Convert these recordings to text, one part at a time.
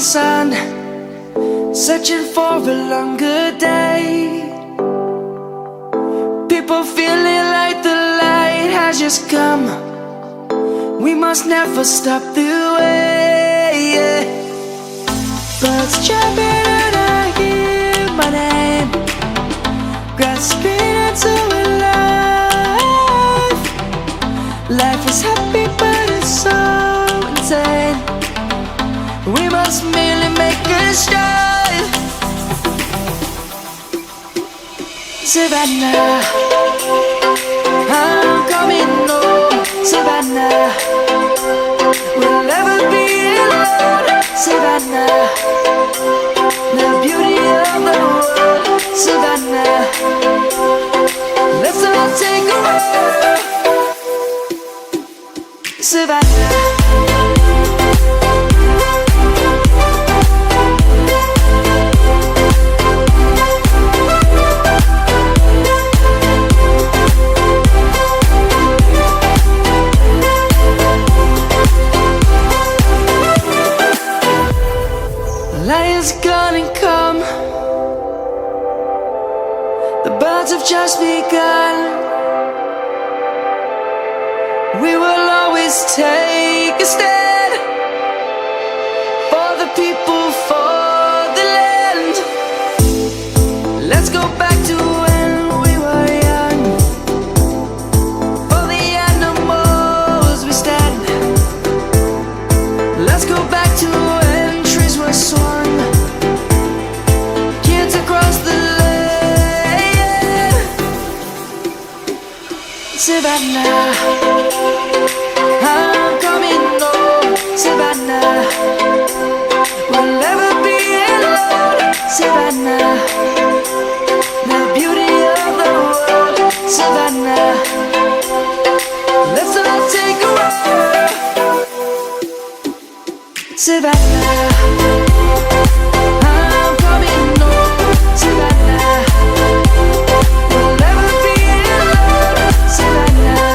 sun, searching for a longer day. People feeling like the light has just come. We must never stop the way. Birds chirping and I hear my name, grasping into a life. Life is happy but it's so insane. We must merely make a strive. Savannah, I'm coming home. Savannah, we'll never be alone. Savannah, the beauty of the world. Savannah, let's all take a walk. Savannah. Lion's gonna come. The birds have just begun. We will always take a stand for the people, for the land. Let's go back to when we were young. For the animals we stand. Let's go back to when trees were swung. Savannah, I'm coming home. Savannah, we'll never be alone. Savannah, the beauty of the world. Savannah, let's all take a walk. Savannah, I'm coming home. Savannah, we'll never be alone. Savannah,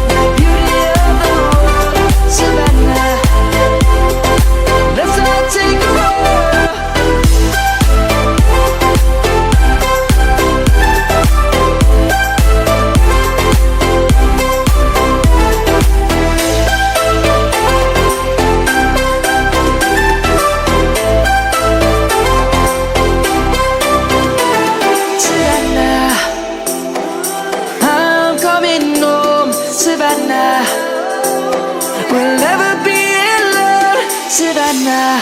the beauty of the world. Savannah, let's all take a walk. Savannah, I'm coming home. Savannah, we'll never be alone. Savannah.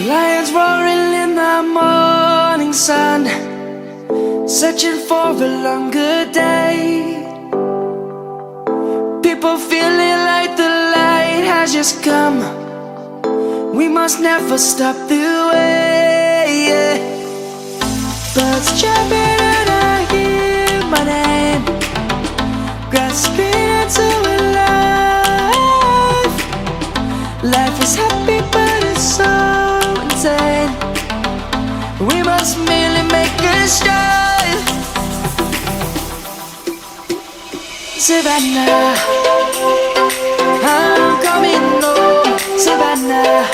Lions roaring in the morning sun, searching for a longer day. People feeling like the light has just come. We must never stop the way. Birds chirping and I hear my name, grasping into a life. Life is happy but it's so insane. We must merely make a strive. Savannah, I'm coming home. Savannah,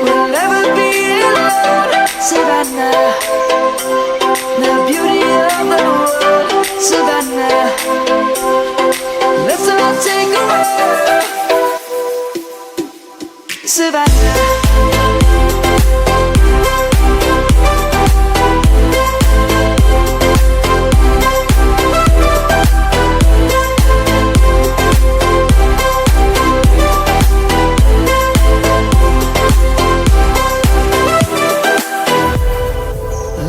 we'll never be alone. Savannah, the beauty of the world. Savannah, let's all take a walk. Savannah.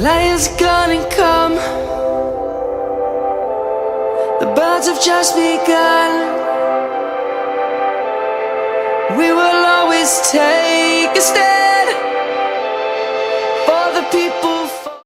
Lion's gonna come. The birds have just begun. We will always take